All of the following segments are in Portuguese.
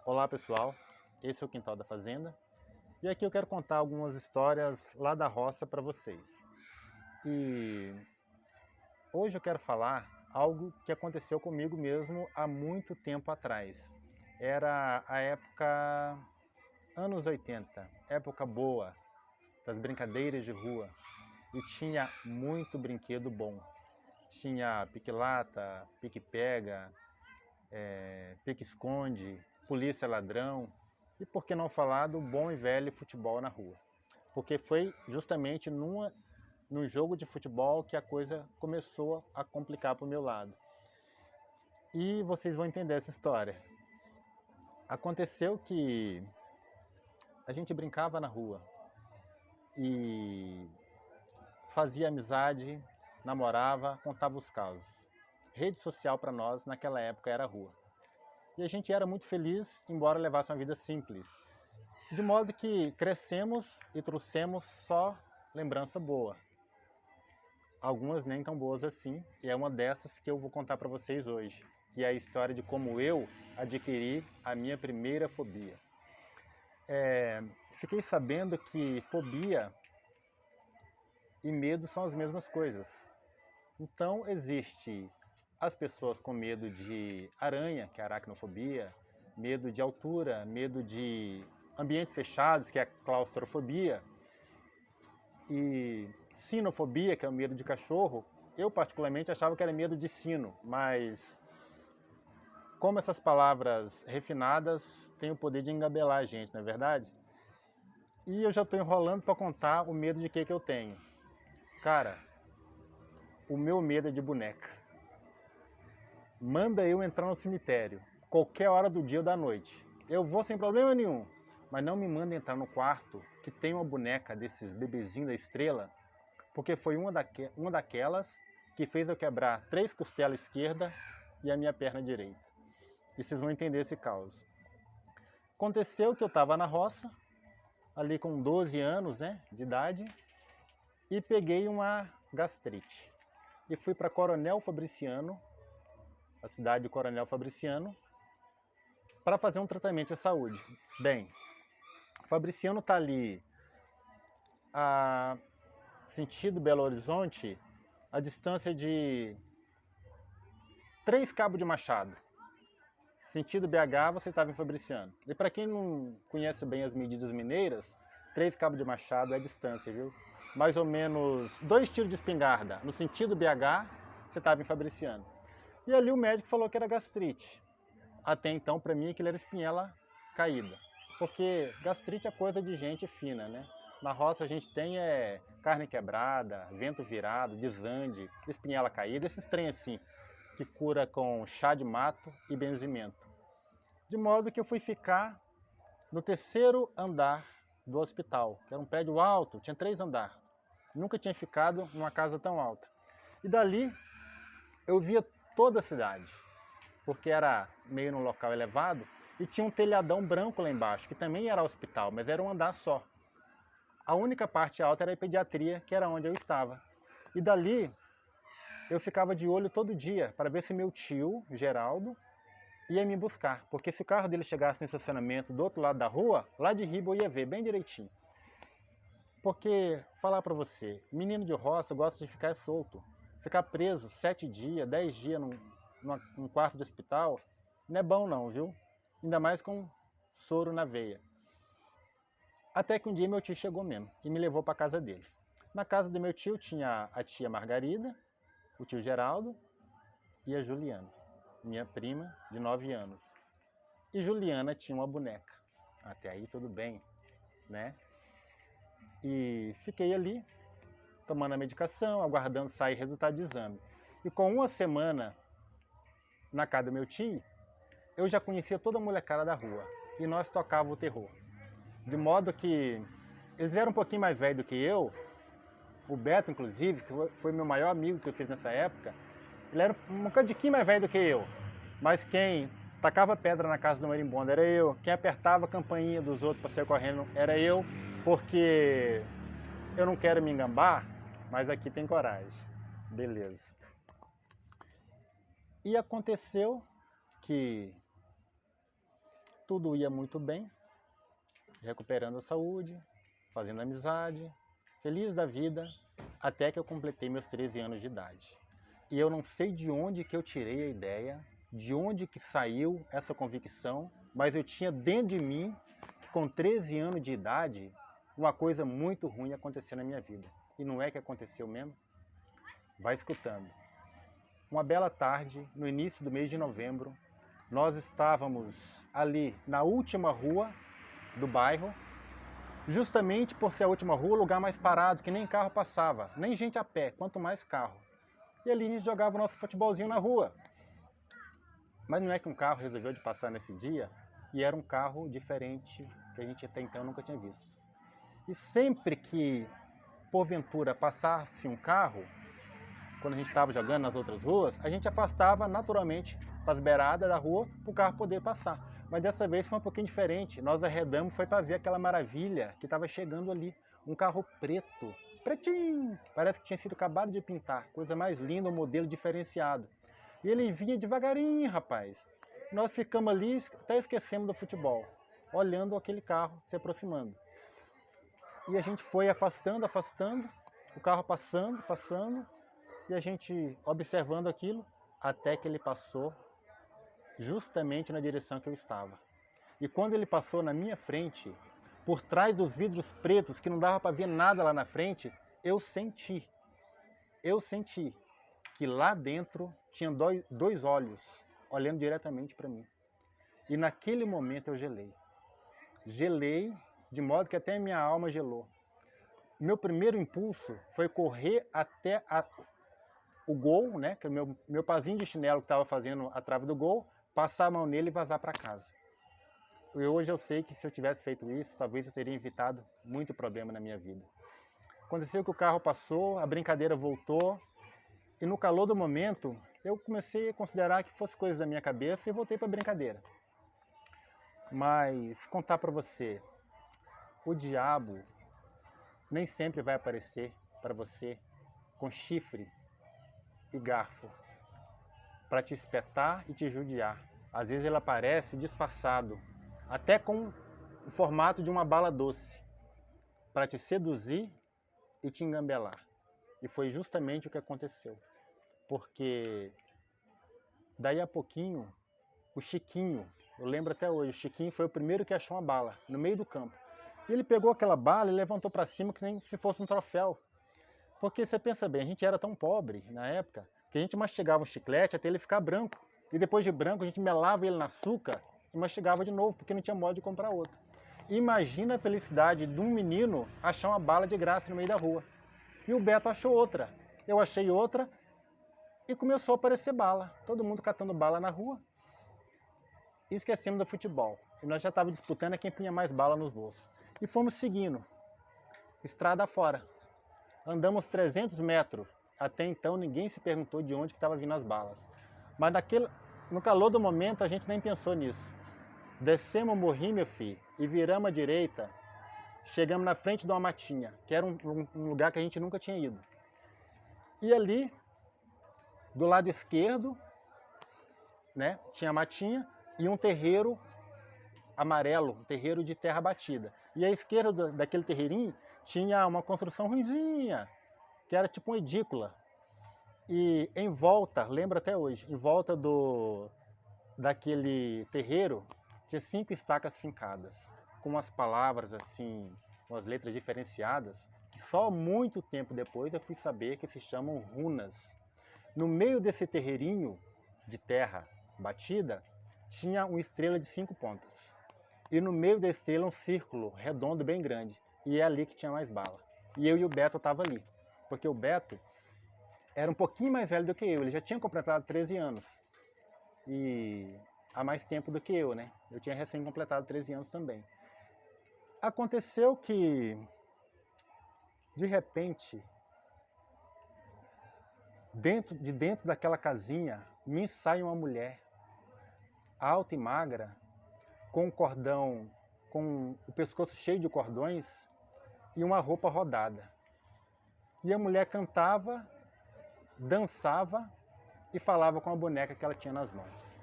Olá pessoal, esse é o Quintal da Fazenda e aqui eu quero contar algumas histórias lá da roça para vocês. E hoje eu quero falar algo que aconteceu comigo mesmo há muito tempo atrás. Era a época anos 80, época boa das brincadeiras de rua e tinha muito brinquedo bom. Tinha pique-lata, pique-pega, pique-esconde, polícia ladrão e por que não falar do bom e velho futebol na rua. Porque foi justamente num jogo de futebol que a coisa começou a complicar para o meu lado. E vocês vão entender essa história. Aconteceu que a gente brincava na rua e fazia amizade, namorava, contava os casos. Rede social para nós naquela época era a rua. E a gente era muito feliz, embora levasse uma vida simples. De modo que crescemos e trouxemos só lembrança boa. Algumas nem tão boas assim, e é uma dessas que eu vou contar para vocês hoje, que é a história de como eu adquiri a minha primeira fobia. Fiquei sabendo que fobia e medo são as mesmas coisas. Então existe as pessoas com medo de aranha, que é a aracnofobia, medo de altura, medo de ambientes fechados, que é a claustrofobia, e sinofobia, que é o medo de cachorro. Eu particularmente achava que era medo de sino, mas como essas palavras refinadas têm o poder de engabelar a gente, não é verdade? E eu já estou enrolando para contar o medo de que eu tenho. Cara, o meu medo é de boneca. Manda eu entrar no cemitério, qualquer hora do dia ou da noite. Eu vou sem problema nenhum, mas não me manda entrar no quarto que tem uma boneca desses bebezinhos da estrela, porque foi uma daquelas que fez eu quebrar 3 costelas esquerda e a minha perna direita. E vocês vão entender esse caos. Aconteceu que eu estava na roça, ali com 12 anos de idade, e peguei uma gastrite. E fui para Coronel Fabriciano, a cidade de Coronel Fabriciano, para fazer um tratamento de saúde. Bem, Fabriciano está ali a sentido Belo Horizonte, a distância de 3 Cabos de Machado. Sentido BH, você estava em Fabriciano. E para quem não conhece bem as medidas mineiras, 3 Cabos de Machado é a distância, viu? Mais ou menos 2 tiros de espingarda. No sentido BH, você estava em Fabriciano. E ali o médico falou que era gastrite. Até então, para mim, aquilo era espinhela caída. Porque gastrite é coisa de gente fina, né? Na roça a gente tem carne quebrada, vento virado, desande, espinhela caída, esses trem assim, que cura com chá de mato e benzimento. De modo que eu fui ficar no 3º andar do hospital, que era um prédio alto, tinha 3 andares. Nunca tinha ficado numa casa tão alta. E dali eu via toda a cidade, porque era meio num local elevado, e tinha um telhadão branco lá embaixo, que também era hospital, mas era um andar só. A única parte alta era a pediatria, que era onde eu estava. E dali eu ficava de olho todo dia para ver se meu tio, Geraldo, ia me buscar. Porque se o carro dele chegasse no estacionamento do outro lado da rua, lá de Riba eu ia ver bem direitinho. Porque, falar para você, menino de roça gosta de ficar solto. Ficar preso 7 dias, 10 dias num quarto de hospital, não é bom não, viu? Ainda mais com soro na veia. Até que um dia meu tio chegou mesmo e me levou para a casa dele. Na casa do meu tio tinha a tia Margarida, o tio Geraldo e a Juliana, minha prima de 9 anos. E Juliana tinha uma boneca. Até aí tudo bem, né? E fiquei ali, tomando a medicação, aguardando sair resultado de exame. E com uma semana na casa do meu tio, eu já conhecia toda a molecada da rua. E nós tocávamos o terror. De modo que eles eram um pouquinho mais velhos do que eu. O Beto, inclusive, que foi meu maior amigo que eu fiz nessa época, ele era um bocadinho mais velho do que eu. Mas quem tacava pedra na casa do marimbondo era eu. Quem apertava a campainha dos outros para sair correndo era eu. Porque eu não quero me engambar, mas aqui tem coragem. Beleza. E aconteceu que tudo ia muito bem, recuperando a saúde, fazendo amizade, feliz da vida, até que eu completei meus 13 anos de idade. E eu não sei de onde que eu tirei a ideia, de onde que saiu essa convicção, mas eu tinha dentro de mim que com 13 anos de idade, uma coisa muito ruim aconteceu na minha vida. E não é que aconteceu mesmo? Vai escutando. Uma bela tarde, no início do mês de novembro, nós estávamos ali na última rua do bairro, justamente por ser a última rua, o lugar mais parado, que nem carro passava, nem gente a pé, quanto mais carro. E ali a gente jogava o nosso futebolzinho na rua. Mas não é que um carro resolveu de passar nesse dia, e era um carro diferente, que a gente até então nunca tinha visto. E sempre que, porventura, passasse um carro, quando a gente estava jogando nas outras ruas, a gente afastava naturalmente para as beiradas da rua para o carro poder passar. Mas dessa vez foi um pouquinho diferente. Nós arredamos, foi para ver aquela maravilha que estava chegando ali. Um carro preto, pretinho, parece que tinha sido acabado de pintar. Coisa mais linda, um modelo diferenciado. E ele vinha devagarinho, rapaz. Nós ficamos ali, até esquecemos do futebol, olhando aquele carro se aproximando. E a gente foi afastando, o carro passando, e a gente observando aquilo, até que ele passou justamente na direção que eu estava. E quando ele passou na minha frente, por trás dos vidros pretos, que não dava para ver nada lá na frente, eu senti que lá dentro tinha dois olhos olhando diretamente para mim. E naquele momento eu gelei. Gelei de modo que até a minha alma gelou. Meu primeiro impulso foi correr até o gol, né, que é o meu pazinho de chinelo que estava fazendo a trave do gol, passar a mão nele e vazar para casa. E hoje eu sei que se eu tivesse feito isso, talvez eu teria evitado muito problema na minha vida. Aconteceu que o carro passou, a brincadeira voltou, e no calor do momento, eu comecei a considerar que fosse coisa da minha cabeça e voltei para a brincadeira. Mas contar para você, o diabo nem sempre vai aparecer para você com chifre e garfo para te espetar e te judiar. Às vezes ele aparece disfarçado, até com o formato de uma bala doce, para te seduzir e te engambelar. E foi justamente o que aconteceu. Porque daí a pouquinho, o Chiquinho, eu lembro até hoje, o Chiquinho foi o primeiro que achou uma bala no meio do campo. E ele pegou aquela bala e levantou para cima que nem se fosse um troféu. Porque você pensa bem, a gente era tão pobre na época que a gente mastigava um chiclete até ele ficar branco. E depois de branco a gente melava ele no açúcar e mastigava de novo, porque não tinha modo de comprar outro. Imagina a felicidade de um menino achar uma bala de graça no meio da rua. E o Beto achou outra. Eu achei outra e começou a aparecer bala. Todo mundo catando bala na rua. E esquecemos do futebol. E nós já estávamos disputando quem punha mais bala nos bolsos. E fomos seguindo, estrada fora. Andamos 300 metros. Até então ninguém se perguntou de onde estavam vindo as balas. Mas no calor do momento a gente nem pensou nisso. Descemos o morrinho, meu filho, e viramos à direita. Chegamos na frente de uma matinha, que era um lugar que a gente nunca tinha ido. E ali, do lado esquerdo, né, tinha a matinha e um terreiro amarelo, um terreiro de terra batida. E à esquerda daquele terreirinho tinha uma construção ruinzinha, que era tipo uma edícula. E em volta, lembro até hoje, em volta daquele terreiro, tinha 5 estacas fincadas, com umas palavras assim, umas letras diferenciadas, que só muito tempo depois eu fui saber que se chamam runas. No meio desse terreirinho de terra batida, tinha uma estrela de 5 pontas. E no meio da estrela um círculo redondo bem grande. E é ali que tinha mais bala. E eu e o Beto estavam ali. Porque o Beto era um pouquinho mais velho do que eu. Ele já tinha completado 13 anos. E há mais tempo do que eu, né? Eu tinha recém completado 13 anos também. Aconteceu que, de repente, dentro daquela casinha, me sai uma mulher, alta e magra, com um cordão, com o pescoço cheio de cordões e uma roupa rodada. E a mulher cantava, dançava e falava com a boneca que ela tinha nas mãos.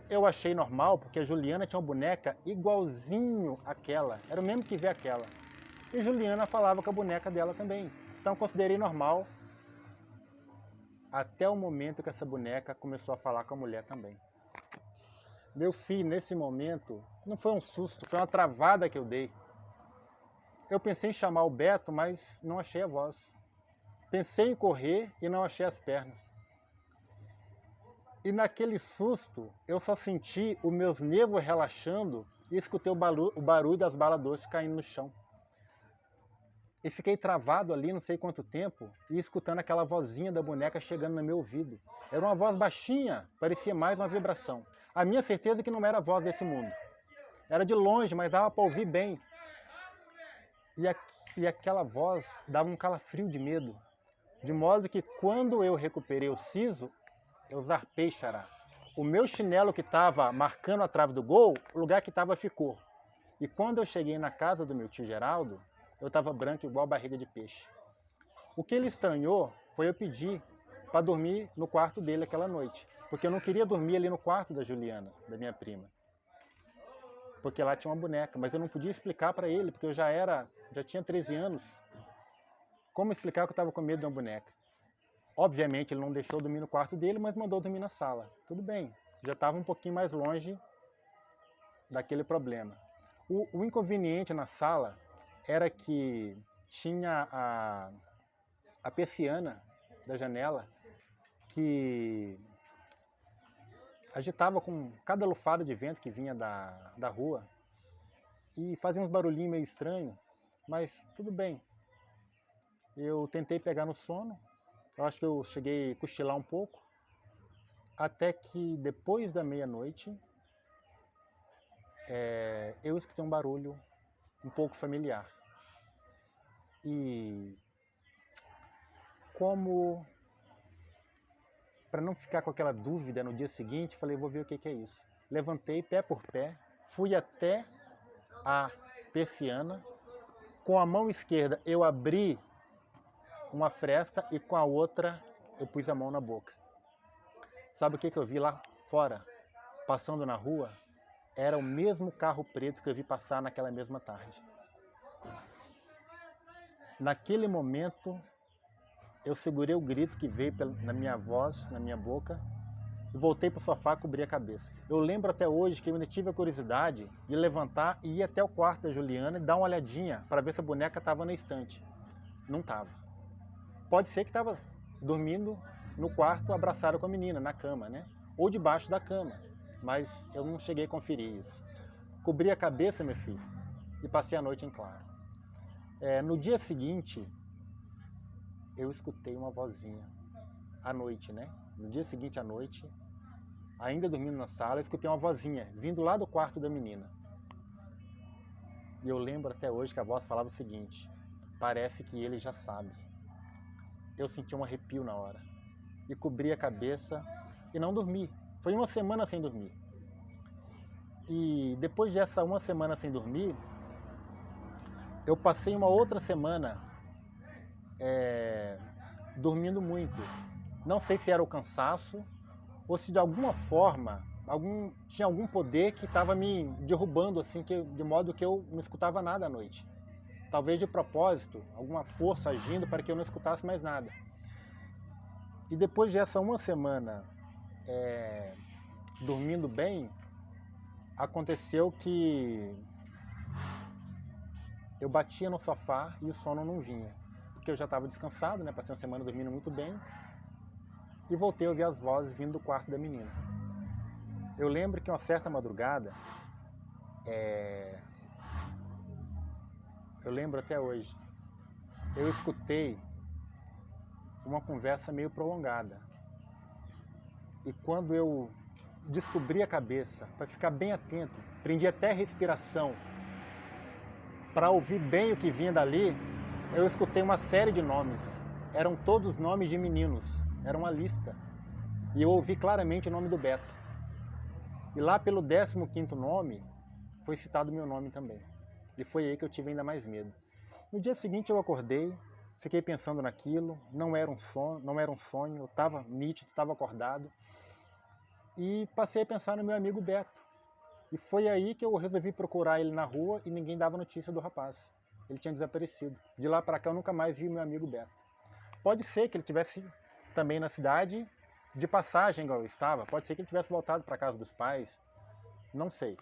eu achei normal, porque a Juliana tinha uma boneca igualzinho àquela, era o mesmo que ver aquela. E Juliana falava com a boneca dela também. Então considerei normal, até o momento que essa boneca começou a falar com a mulher também. Meu filho, nesse momento, não foi um susto, foi uma travada que eu dei. Eu pensei em chamar o Beto, mas não achei a voz. Pensei em correr e não achei as pernas. E naquele susto, eu só senti os meus nervos relaxando e escutei o barulho das balas doces caindo no chão. E fiquei travado ali não sei quanto tempo e escutando aquela vozinha da boneca chegando no meu ouvido. Era uma voz baixinha, parecia mais uma vibração. A minha certeza é que não era a voz desse mundo. Era de longe, mas dava para ouvir bem. E aquela voz dava um calafrio de medo. De modo que quando eu recuperei o siso, eu zarpei, xará. O meu chinelo que estava marcando a trave do gol, o lugar que estava ficou. E quando eu cheguei na casa do meu tio Geraldo, eu estava branco igual barriga de peixe. O que ele estranhou foi eu pedir para dormir no quarto dele aquela noite. Porque eu não queria dormir ali no quarto da Juliana, da minha prima. Porque lá tinha uma boneca, mas eu não podia explicar para ele, porque eu já tinha 13 anos. Como explicar que eu estava com medo de uma boneca? Obviamente ele não deixou eu dormir no quarto dele, mas mandou dormir na sala. Tudo bem, já estava um pouquinho mais longe daquele problema. O inconveniente na sala era que tinha a persiana da janela que agitava com cada lufada de vento que vinha da rua e fazia uns barulhinhos meio estranhos, mas tudo bem. Eu tentei pegar no sono, eu acho que eu cheguei a cochilar um pouco, até que depois da meia-noite eu escutei um barulho um pouco familiar. E como, para não ficar com aquela dúvida no dia seguinte, falei, vou ver o que é isso. Levantei pé por pé, fui até a persiana, com a mão esquerda eu abri uma fresta e com a outra eu pus a mão na boca. Sabe o que eu vi lá fora, passando na rua? Era o mesmo carro preto que eu vi passar naquela mesma tarde. Naquele momento, eu segurei o grito que veio na minha voz, na minha boca, e voltei para o sofá e cobri a cabeça. Eu lembro até hoje que eu ainda tive a curiosidade de levantar e ir até o quarto da Juliana e dar uma olhadinha para ver se a boneca estava na estante. Não estava. Pode ser que estava dormindo no quarto abraçada com a menina, na cama, né? Ou debaixo da cama, mas eu não cheguei a conferir isso. Cobri a cabeça, meu filho, e passei a noite em claro. No dia seguinte, eu escutei uma vozinha, à noite, né? No dia seguinte à noite, ainda dormindo na sala, eu escutei uma vozinha, vindo lá do quarto da menina. E eu lembro até hoje que a voz falava o seguinte, parece que ele já sabe. Eu senti um arrepio na hora. E cobri a cabeça e não dormi. Foi uma semana sem dormir. E depois dessa uma semana sem dormir, eu passei uma outra semana dormindo muito. Não sei se era o cansaço ou se de alguma forma tinha algum poder que estava me derrubando, assim, de modo que eu não escutava nada à noite. Talvez de propósito, alguma força agindo para que eu não escutasse mais nada. E depois dessa uma semana dormindo bem, aconteceu que eu batia no sofá e o sono não vinha. Porque eu já estava descansado, né? Passei uma semana dormindo muito bem. E voltei a ouvir as vozes vindo do quarto da menina. Eu lembro que uma certa madrugada, eu lembro até hoje, eu escutei uma conversa meio prolongada. E quando eu descobri a cabeça, para ficar bem atento, prendi até a respiração, para ouvir bem o que vinha dali, eu escutei uma série de nomes. Eram todos nomes de meninos, era uma lista. E eu ouvi claramente o nome do Beto. E lá pelo 15º nome, foi citado meu nome também. E foi aí que eu tive ainda mais medo. No dia seguinte eu acordei, fiquei pensando naquilo, não era um sonho, eu estava nítido, estava acordado. e passei a pensar no meu amigo Beto. E foi aí que eu resolvi procurar ele na rua e ninguém dava notícia do rapaz. Ele tinha desaparecido. De lá para cá eu nunca mais vi meu amigo Beto. Pode ser que ele tivesse também na cidade de passagem, igual eu estava. Pode ser que ele tivesse voltado para a casa dos pais. Não sei.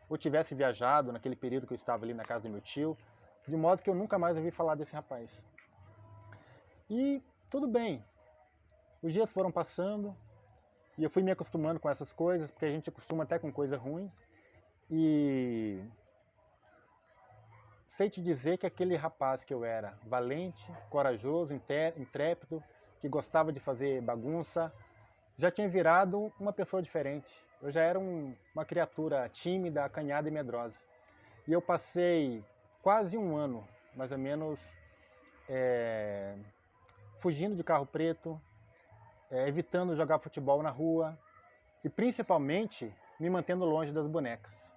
Ou tivesse viajado naquele período que eu estava ali na casa do meu tio. De modo que eu nunca mais ouvi falar desse rapaz. E tudo bem. Os dias foram passando e eu fui me acostumando com essas coisas, porque a gente acostuma até com coisa ruim. E sei te dizer que aquele rapaz que eu era, valente, corajoso, intrépido, que gostava de fazer bagunça, já tinha virado uma pessoa diferente. Eu já era uma criatura tímida, acanhada e medrosa. E eu passei quase um ano, mais ou menos, fugindo de carro preto, evitando jogar futebol na rua e principalmente me mantendo longe das bonecas.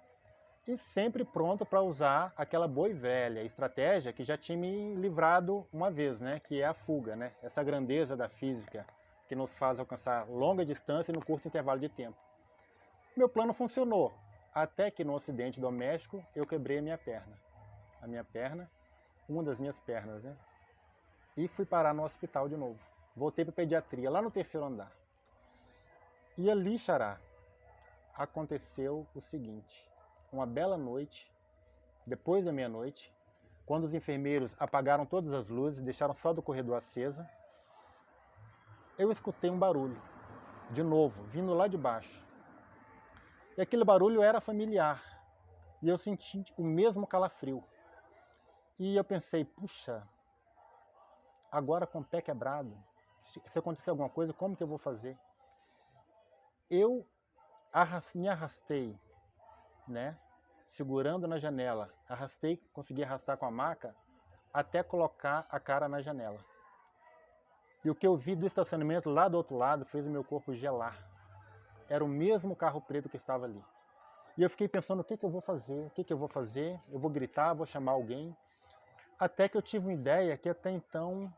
E sempre pronto para usar aquela boa e velha estratégia que já tinha me livrado uma vez, né? Que é a fuga, né? Essa grandeza da física que nos faz alcançar longa distância e no curto intervalo de tempo. Meu plano funcionou, até que no acidente doméstico eu quebrei a minha perna. A minha perna, uma das minhas pernas, né? E fui parar no hospital de novo. Voltei para pediatria, lá no 3º andar. E ali, Xará, aconteceu o seguinte. Uma bela noite, depois da meia-noite, quando os enfermeiros apagaram todas as luzes, deixaram só do corredor acesa, eu escutei um barulho, de novo, vindo lá de baixo. E aquele barulho era familiar, e eu senti o mesmo calafrio. E eu pensei, puxa, agora com o pé quebrado, se acontecer alguma coisa, como que eu vou fazer? Eu me arrastei, né? Segurando na janela, consegui arrastar com a maca até colocar a cara na janela. E o que eu vi do estacionamento lá do outro lado fez o meu corpo gelar. Era o mesmo carro preto que estava ali. E eu fiquei pensando, o que eu vou fazer? O que eu vou fazer? Eu vou gritar, vou chamar alguém? Até que eu tive uma ideia que até então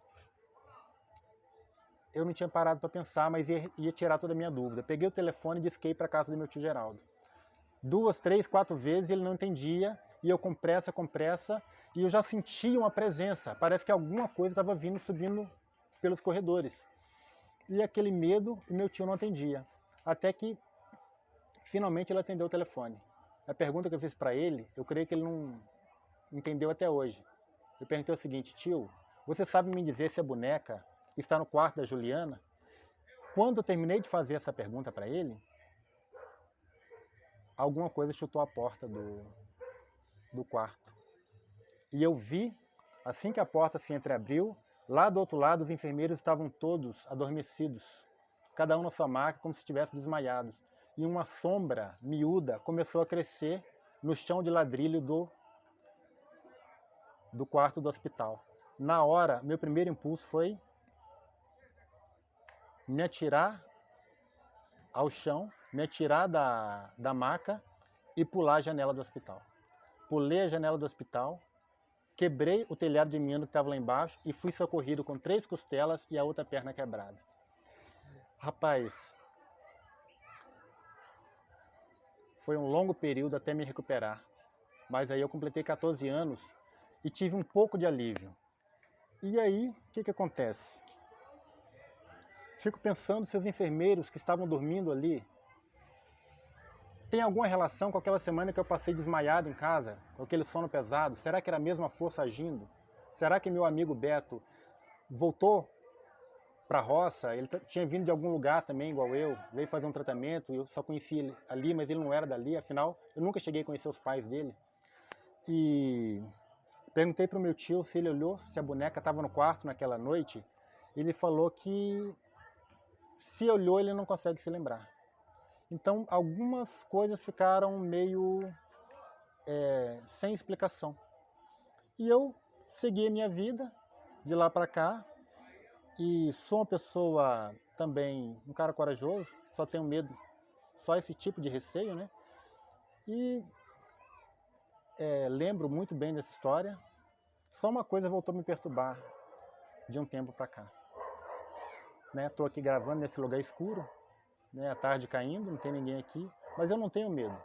eu não tinha parado para pensar, mas ia tirar toda a minha dúvida. Peguei o telefone e disquei para a casa do meu tio Geraldo. 2, 3, 4 vezes ele não entendia, e eu com pressa, e eu já sentia uma presença. Parece que alguma coisa estava vindo, subindo pelos corredores. E aquele medo, e meu tio não atendia. Até que, finalmente, ele atendeu o telefone. A pergunta que eu fiz para ele, eu creio que ele não entendeu até hoje. Eu perguntei o seguinte, tio, você sabe me dizer se a boneca está no quarto da Juliana? Quando eu terminei de fazer essa pergunta para ele, alguma coisa chutou a porta do quarto. E eu vi, assim que a porta se entreabriu, lá do outro lado os enfermeiros estavam todos adormecidos, cada um na sua maca, como se estivessem desmaiados. E uma sombra miúda começou a crescer no chão de ladrilho do quarto do hospital. Na hora, meu primeiro impulso foi me atirar ao chão, me atirar da maca e pular a janela do hospital. Pulei a janela do hospital, quebrei o telhado de miano que estava lá embaixo e fui socorrido com 3 costelas e a outra perna quebrada. Rapaz, foi um longo período até me recuperar, mas aí eu completei 14 anos e tive um pouco de alívio. E aí, o que acontece? Fico pensando se os enfermeiros que estavam dormindo ali tem alguma relação com aquela semana que eu passei desmaiado em casa, com aquele sono pesado. Será que era a mesma força agindo? Será que meu amigo Beto voltou para a roça? Ele tinha vindo de algum lugar também, igual eu, veio fazer um tratamento, eu só conheci ele ali, mas ele não era dali, afinal, eu nunca cheguei a conhecer os pais dele. E perguntei para o meu tio se ele olhou, se a boneca estava no quarto naquela noite. Ele falou que se olhou, ele não consegue se lembrar. Então, algumas coisas ficaram meio sem explicação. E eu segui a minha vida de lá para cá. E sou uma pessoa também, um cara corajoso, só tenho medo, só esse tipo de receio, né? E lembro muito bem dessa história. Só uma coisa voltou a me perturbar de um tempo para cá. Estou aqui gravando nesse lugar escuro, né? A tarde caindo, não tem ninguém aqui, mas eu não tenho medo.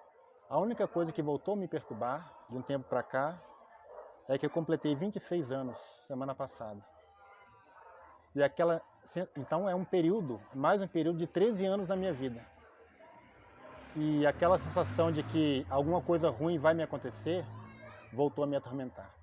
A única coisa que voltou a me perturbar de um tempo para cá é que eu completei 26 anos semana passada. E então é um período, mais um período de 13 anos na minha vida. E aquela sensação de que alguma coisa ruim vai me acontecer, voltou a me atormentar.